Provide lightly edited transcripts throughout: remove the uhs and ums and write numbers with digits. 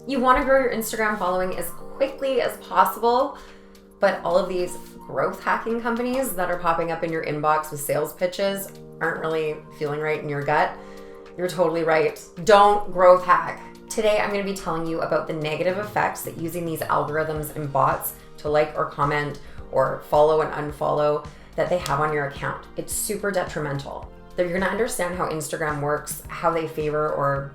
You want to grow your Instagram following as quickly as possible, but all of these growth hacking companies that are popping up in your inbox with sales pitches aren't really feeling right in your gut. You're totally right. Don't growth hack. Today, I'm going to be telling you about the negative effects that using these algorithms and bots to like or comment or follow and unfollow that they have on your account. It's super detrimental. You're going to understand how Instagram works, how they favor or,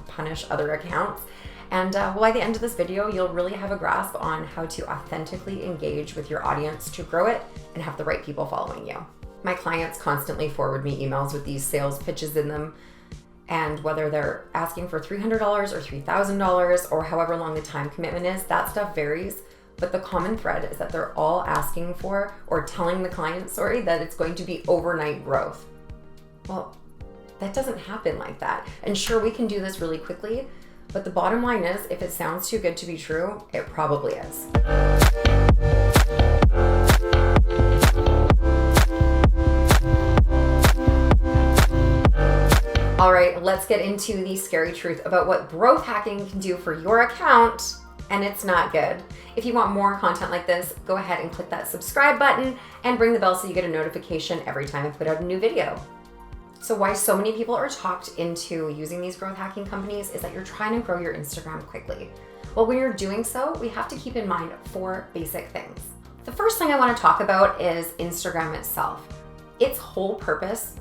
punish other accounts. And by the end of this video, you'll really have a grasp on how to authentically engage with your audience to grow it and have the right people following you. My clients constantly forward me emails with these sales pitches in them. And whether they're asking for $300 or $3,000 or however long the time commitment is, that stuff varies. But the common thread is that they're all asking for or telling the client, that it's going to be overnight growth. Well, that doesn't happen like that. And sure, we can do this really quickly, but the bottom line is, if it sounds too good to be true, it probably is. All right, let's get into the scary truth about what growth hacking can do for your account, and it's not good. If you want more content like this, go ahead and click that subscribe button and ring the bell so you get a notification every time I put out a new video. So why so many people are talked into using these growth hacking companies is that you're trying to grow your Instagram quickly. Well, when you're doing so, we have to keep in mind 4 basic things. The first thing I want to talk about is Instagram itself. Its whole purpose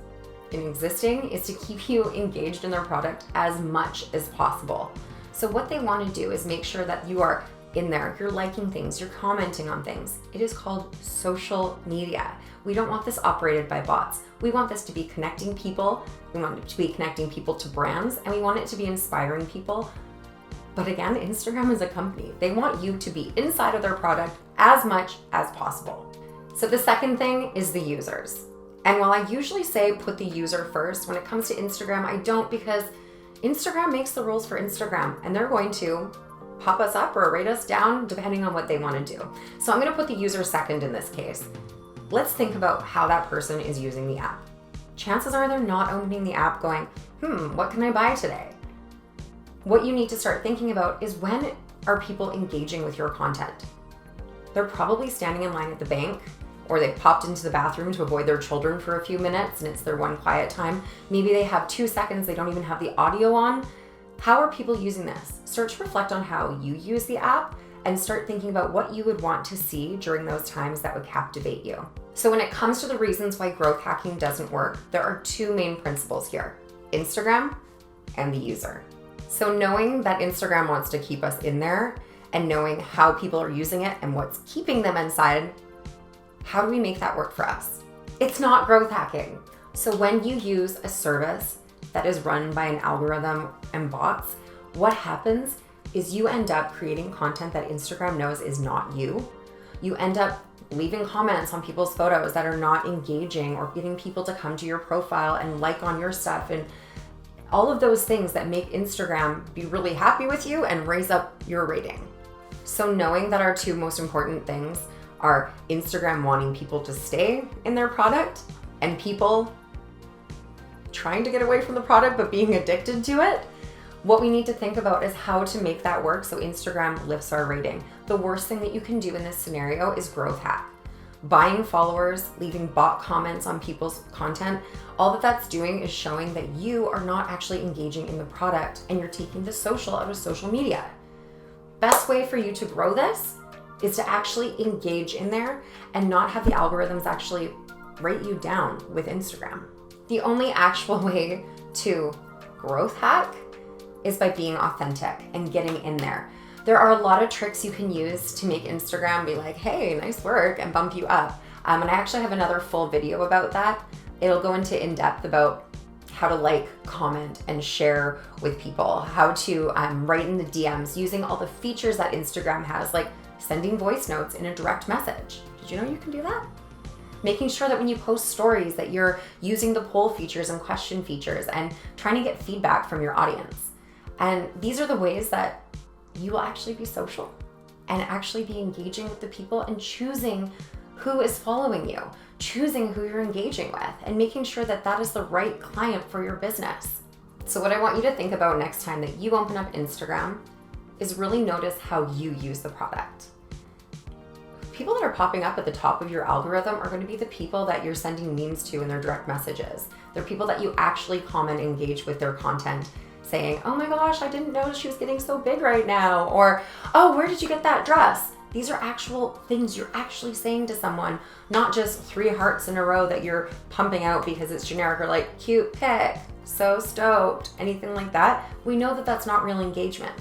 in existing is to keep you engaged in their product as much as possible. So what they want to do is make sure that you are in there, you're liking things, you're commenting on things. It is called social media. We don't want this operated by bots. We want this to be connecting people. We want it to be connecting people to brands, and we want it to be inspiring people. But again, Instagram is a company. They want you to be inside of their product as much as possible. So the second thing is the users. And while I usually say put the user first, when it comes to Instagram, I don't, because Instagram makes the rules for Instagram, and they're going to pop us up or rate us down depending on what they want to do. So I'm going to put the user second in this case. Let's think about how that person is using the app. Chances are they're not opening the app going, what can I buy today? What you need to start thinking about is, when are people engaging with your content? They're probably standing in line at the bank, or they've popped into the bathroom to avoid their children for a few minutes and it's their one quiet time. Maybe they have 2 seconds, they don't even have the audio on. How are people using this? Start to reflect on how you use the app and start thinking about what you would want to see during those times that would captivate you. So when it comes to the reasons why growth hacking doesn't work, there are 2 main principles here: Instagram and the user. So knowing that Instagram wants to keep us in there and knowing how people are using it and what's keeping them inside, how do we make that work for us? It's not growth hacking. So when you use a service that is run by an algorithm and bots, what happens is you end up creating content that Instagram knows is not you. You end up leaving comments on people's photos that are not engaging, or getting people to come to your profile and like on your stuff, and all of those things that make Instagram be really happy with you and raise up your rating. So knowing that our 2 most important things are Instagram wanting people to stay in their product and people trying to get away from the product but being addicted to it, what we need to think about is how to make that work so Instagram lifts our rating. The worst thing that you can do in this scenario is growth hack. Buying followers, leaving bot comments on people's content, all that that's doing is showing that you are not actually engaging in the product and you're taking the social out of social media. Best way for you to grow this is to actually engage in there and not have the algorithms actually rate you down with Instagram. The only actual way to growth hack is by being authentic and getting in there. There are a lot of tricks you can use to make Instagram be like, hey, nice work, and bump you up. And I actually have another full video about that. It'll go into in-depth about how to like, comment, and share with people, how to write in the DMs using all the features that Instagram has, like sending voice notes in a direct message. Did you know you can do that? Making sure that when you post stories that you're using the poll features and question features and trying to get feedback from your audience. And these are the ways that you will actually be social and actually be engaging with the people and choosing who is following you, choosing who you're engaging with, and making sure that that is the right client for your business. So what I want you to think about next time that you open up Instagram is really notice how you use the product. People that are popping up at the top of your algorithm are going to be the people that you're sending memes to in their direct messages. They're people that you actually comment, engage with their content, saying, oh my gosh, I didn't know she was getting so big right now. Or, oh, where did you get that dress? These are actual things you're actually saying to someone, not just 3 hearts in a row that you're pumping out because it's generic or like, cute pic, so stoked, anything like that. We know that that's not real engagement.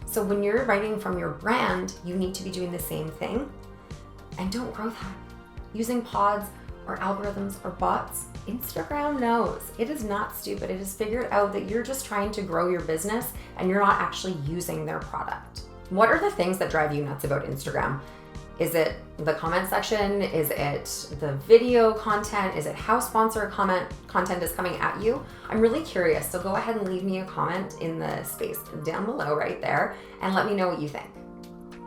So when you're writing from your brand, you need to be doing the same thing. And don't growth hack. Using pods or algorithms or bots, Instagram knows. It is not stupid. It has figured out that you're just trying to grow your business and you're not actually using their product. What are the things that drive you nuts about Instagram? Is it the comment section? Is it the video content? Is it how sponsor content is coming at you? I'm really curious, so go ahead and leave me a comment in the space down below right there and let me know what you think.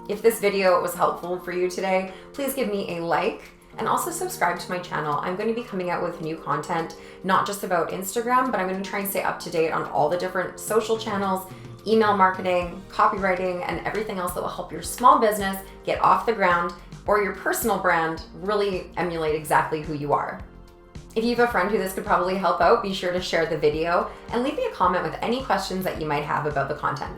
If this video was helpful for you today, please give me a like and also subscribe to my channel. I'm going to be coming out with new content, not just about Instagram, but I'm going to try and stay up to date on all the different social channels, email marketing, copywriting, and everything else that will help your small business get off the ground or your personal brand really emulate exactly who you are. If you have a friend who this could probably help out, be sure to share the video and leave me a comment with any questions that you might have about the content.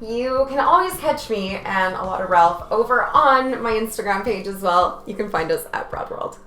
You can always catch me and a lot of Ralph over on my Instagram page as well. You can find us at Broad World.